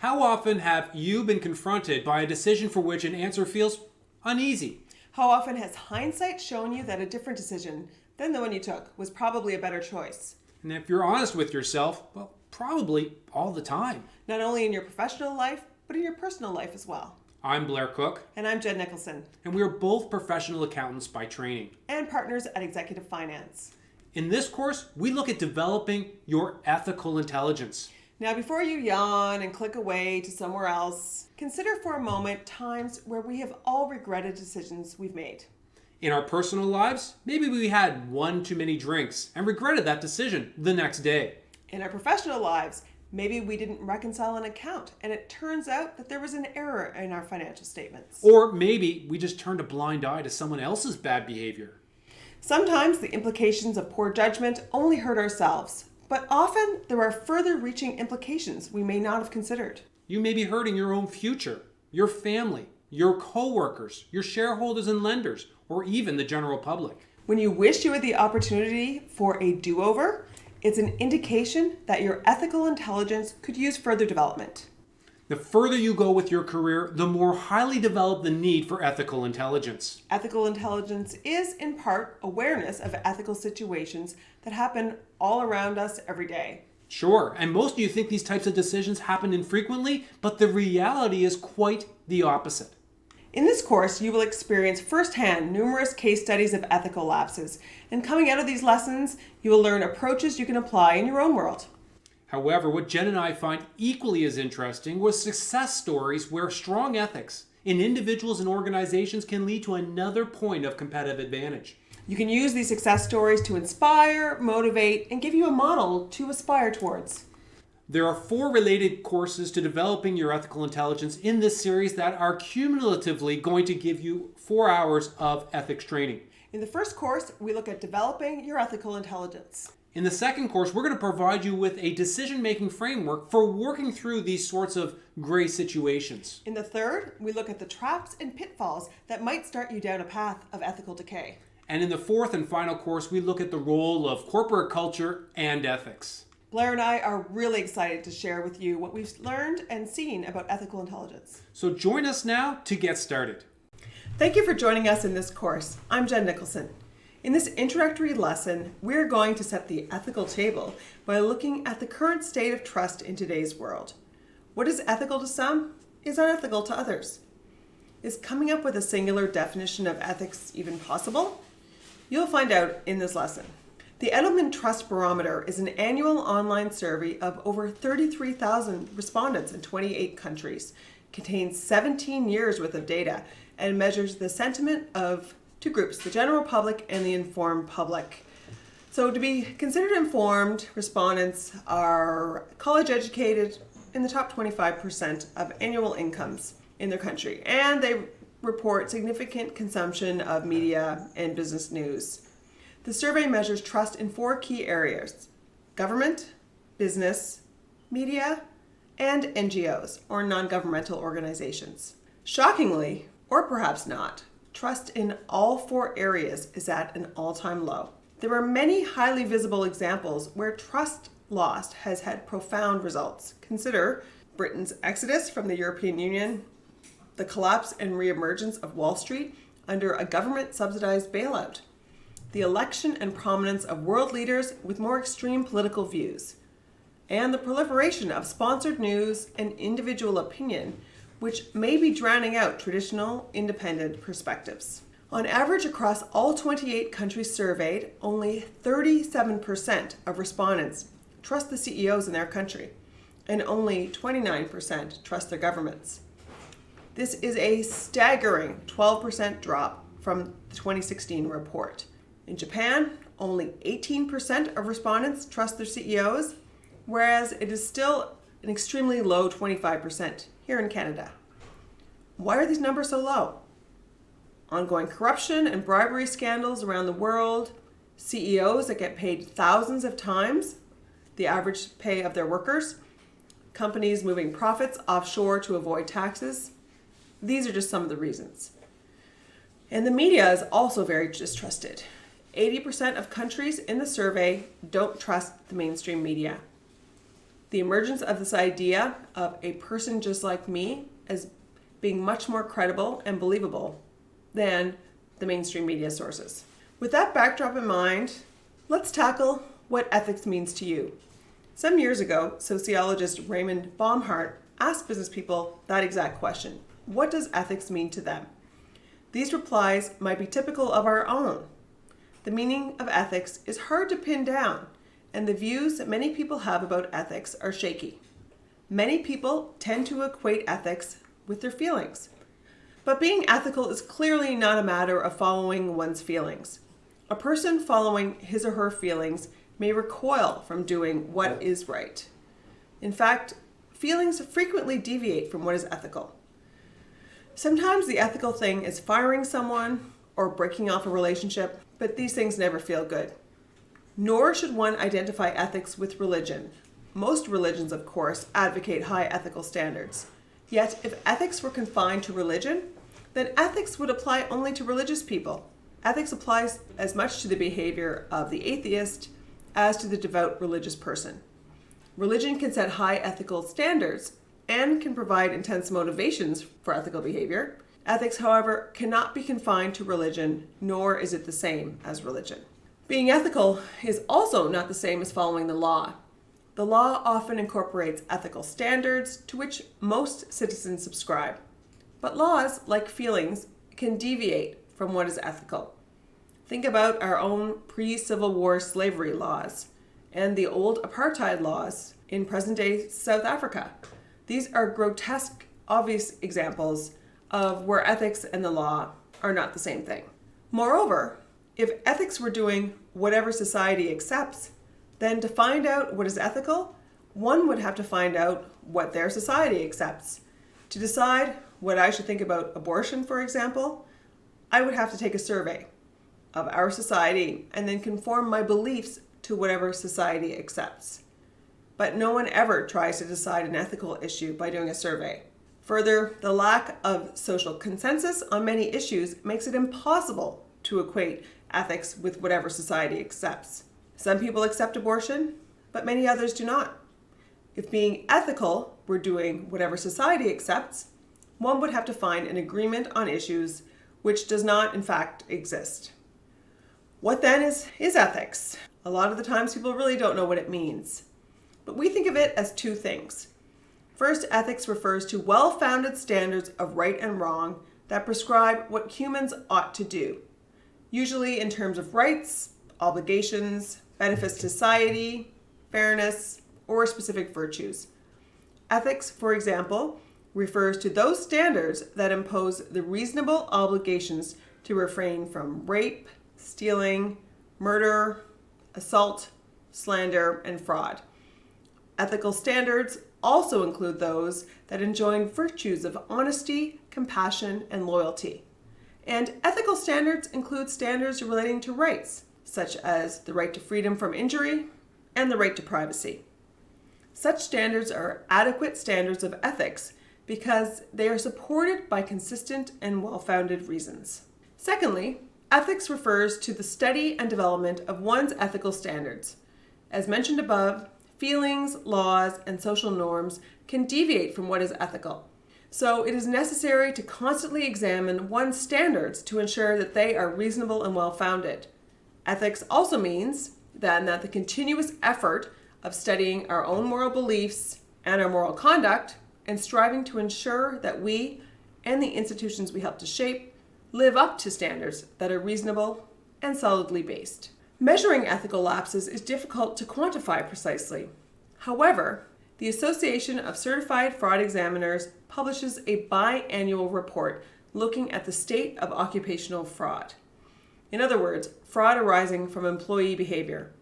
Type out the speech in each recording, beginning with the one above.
How often have you been confronted by a decision for which an answer feels uneasy? How often has hindsight shown you that a different decision than the one you took was probably a better choice? And if you're honest with yourself, well, probably all the time. Not only in your professional life, but in your personal life as well. I'm Blair Cook. And I'm Jen Nicholson. And we are both professional accountants by training. And partners at Executive Finance. In this course, we look at developing your ethical intelligence. Now, before you yawn and click away to somewhere else, consider for a moment times where we have all regretted decisions we've made. In our personal lives, maybe we had one too many drinks and regretted that decision the next day. In our professional lives, maybe we didn't reconcile an account and it turns out that there was an error in our financial statements. Or maybe we just turned a blind eye to someone else's bad behavior. Sometimes the implications of poor judgment only hurt ourselves, but often there are further reaching implications we may not have considered. You may be hurting your own future, your family, your co-workers, your shareholders and lenders, or even the general public. When you wish you had the opportunity for a do-over, it's an indication that your ethical intelligence could use further development. The further you go with your career, the more highly developed the need for ethical intelligence. Ethical intelligence is, in part, awareness of ethical situations that happen all around us every day. Sure, and most of you think these types of decisions happen infrequently, but the reality is quite the opposite. In this course, you will experience firsthand numerous case studies of ethical lapses, and coming out of these lessons, you will learn approaches you can apply in your own world. However, what Jen and I find equally as interesting was success stories where strong ethics in individuals and organizations can lead to another point of competitive advantage. You can use these success stories to inspire, motivate, and give you a model to aspire towards. There are 4 related courses to developing your ethical intelligence in this series that are cumulatively going to give you 4 hours of ethics training. In the first course, we look at developing your ethical intelligence. In the second course, we're going to provide you with a decision-making framework for working through these sorts of gray situations. In the third, we look at the traps and pitfalls that might start you down a path of ethical decay. And in the fourth and final course, we look at the role of corporate culture and ethics. Blair and I are really excited to share with you what we've learned and seen about ethical intelligence. So join us now to get started. Thank you for joining us in this course. I'm Jen Nicholson. In this introductory lesson, we're going to set the ethical table by looking at the current state of trust in today's world. What is ethical to some is unethical to others. Is coming up with a singular definition of ethics even possible? You'll find out in this lesson. The Edelman Trust Barometer is an annual online survey of over 33,000 respondents in 28 countries, contains 17 years worth of data, and measures the sentiment of 2 groups, the general public and the informed public. So to be considered informed, respondents are college educated in the top 25% of annual incomes in their country, and they report significant consumption of media and business news. The survey measures trust in 4 key areas: government, business, media, and NGOs, or non-governmental organizations. Shockingly, or perhaps not, trust in all 4 areas is at an all-time low. There are many highly visible examples where trust lost has had profound results. Consider Britain's exodus from the European Union, the collapse and reemergence of Wall Street under a government-subsidized bailout, the election and prominence of world leaders with more extreme political views, and the proliferation of sponsored news and individual opinion, which may be drowning out traditional independent perspectives. On average, across all 28 countries surveyed, only 37% of respondents trust the CEOs in their country, and only 29% trust their governments. This is a staggering 12% drop from the 2016 report. In Japan, only 18% of respondents trust their CEOs, whereas it is still an extremely low 25% here in Canada. Why are these numbers so low? Ongoing corruption and bribery scandals around the world, CEOs that get paid thousands of times the average pay of their workers, companies moving profits offshore to avoid taxes. These are just some of the reasons. And the media is also very distrusted. 80% of countries in the survey don't trust the mainstream media. The emergence of this idea of a person just like me as being much more credible and believable than the mainstream media sources. With that backdrop in mind, let's tackle what ethics means to you. Some years ago, sociologist Raymond Baumhart asked business people that exact question. What does ethics mean to them? These replies might be typical of our own. The meaning of ethics is hard to pin down, and the views that many people have about ethics are shaky. Many people tend to equate ethics with their feelings. But being ethical is clearly not a matter of following one's feelings. A person following his or her feelings may recoil from doing what is right. In fact, feelings frequently deviate from what is ethical. Sometimes the ethical thing is firing someone or breaking off a relationship, but these things never feel good. Nor should one identify ethics with religion. Most religions, of course, advocate high ethical standards. Yet, if ethics were confined to religion, then ethics would apply only to religious people. Ethics applies as much to the behavior of the atheist as to the devout religious person. Religion can set high ethical standards and can provide intense motivations for ethical behavior. Ethics, however, cannot be confined to religion, nor is it the same as religion. Being ethical is also not the same as following the law. The law often incorporates ethical standards to which most citizens subscribe. But laws, like feelings, can deviate from what is ethical. Think about our own pre-Civil War slavery laws and the old apartheid laws in present-day South Africa. These are grotesque, obvious examples of where ethics and the law are not the same thing. Moreover, if ethics were doing whatever society accepts, then to find out what is ethical, one would have to find out what their society accepts. To decide what I should think about abortion, for example, I would have to take a survey of our society and then conform my beliefs to whatever society accepts. But no one ever tries to decide an ethical issue by doing a survey. Further, the lack of social consensus on many issues makes it impossible to equate ethics with whatever society accepts. Some people accept abortion, but many others do not. If being ethical were doing whatever society accepts, one would have to find an agreement on issues which does not, in fact, exist. What then is ethics? A lot of the times people really don't know what it means. But we think of it as two things. First, ethics refers to well-founded standards of right and wrong that prescribe what humans ought to do, usually in terms of rights, obligations, benefits to society, fairness, or specific virtues. Ethics, for example, refers to those standards that impose the reasonable obligations to refrain from rape, stealing, murder, assault, slander, and fraud. Ethical standards also include those that enjoin virtues of honesty, compassion, and loyalty. And ethical standards include standards relating to rights, such as the right to freedom from injury and the right to privacy. Such standards are adequate standards of ethics because they are supported by consistent and well-founded reasons. Secondly, ethics refers to the study and development of one's ethical standards. As mentioned above, feelings, laws, and social norms can deviate from what is ethical. So it is necessary to constantly examine one's standards to ensure that they are reasonable and well-founded. Ethics also means then that the continuous effort of studying our own moral beliefs and our moral conduct and striving to ensure that we and the institutions we help to shape live up to standards that are reasonable and solidly based. Measuring ethical lapses is difficult to quantify precisely. However, the Association of Certified Fraud Examiners publishes a biannual report looking at the state of occupational fraud. In other words, fraud arising from employee behavior.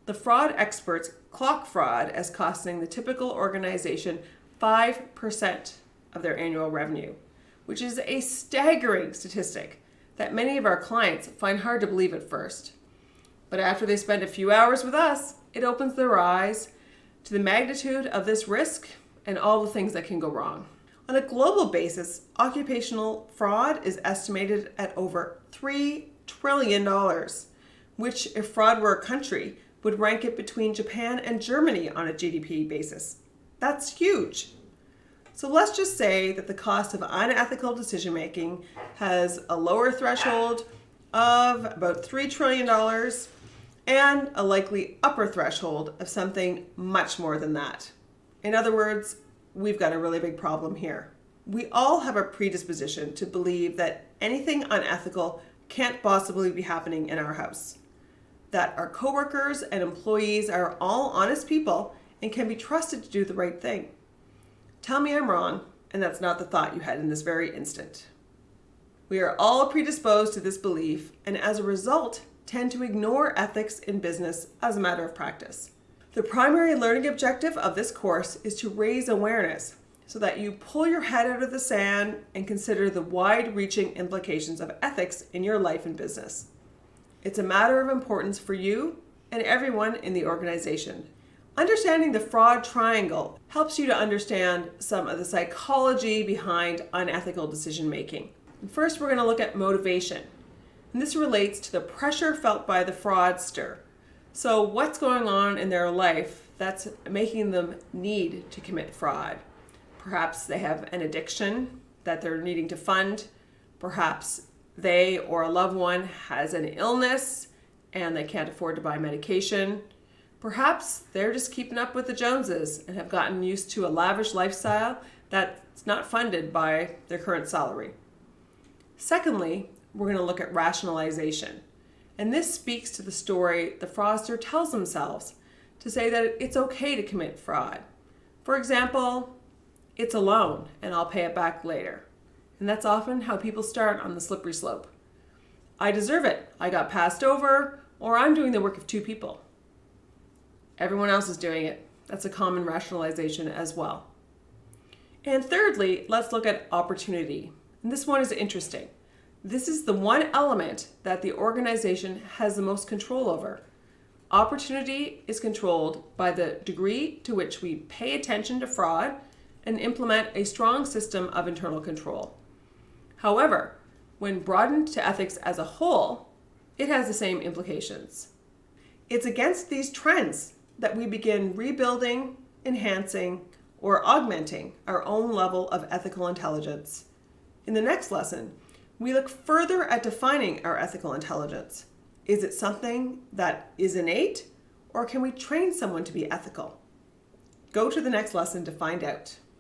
The fraud experts clock fraud as costing the typical organization 5% of their annual revenue, which is a staggering statistic that many of our clients find hard to believe at first. But after they spend a few hours with us, it opens their eyes to the magnitude of this risk and all the things that can go wrong. On a global basis, occupational fraud is estimated at over $3 trillion, which, if fraud were a country, would rank it between Japan and Germany on a GDP basis. That's huge. So let's just say that the cost of unethical decision making has a lower threshold of about $3 trillion and a likely upper threshold of something much more than that. In other words, we've got a really big problem here. We all have a predisposition to believe that anything unethical can't possibly be happening in our house, that our coworkers and employees are all honest people and can be trusted to do the right thing. Tell me I'm wrong, and that's not the thought you had in this very instant. We are all predisposed to this belief, and as a result, tend to ignore ethics in business as a matter of practice. The primary learning objective of this course is to raise awareness so that you pull your head out of the sand and consider the wide-reaching implications of ethics in your life and business. It's a matter of importance for you and everyone in the organization. Understanding the fraud triangle helps you to understand some of the psychology behind unethical decision making. First, we're going to look at motivation. And this relates to the pressure felt by the fraudster. So what's going on in their life that's making them need to commit fraud? Perhaps they have an addiction that they're needing to fund. Perhaps they or a loved one has an illness and they can't afford to buy medication. Perhaps they're just keeping up with the Joneses and have gotten used to a lavish lifestyle that's not funded by their current salary. Secondly, we're going to look at rationalization. And this speaks to the story the fraudster tells themselves to say that it's okay to commit fraud. For example, it's a loan and I'll pay it back later. And that's often how people start on the slippery slope. I deserve it. I got passed over, or I'm doing the work of two people. Everyone else is doing it. That's a common rationalization as well. And thirdly, let's look at opportunity. And this one is interesting. This is the one element that the organization has the most control over. Opportunity is controlled by the degree to which we pay attention to fraud and implement a strong system of internal control. However, when broadened to ethics as a whole, it has the same implications. It's against these trends that we begin rebuilding, enhancing, or augmenting our own level of ethical intelligence. In the next lesson, we look further at defining our ethical intelligence. Is it something that is innate, or can we train someone to be ethical? Go to the next lesson to find out.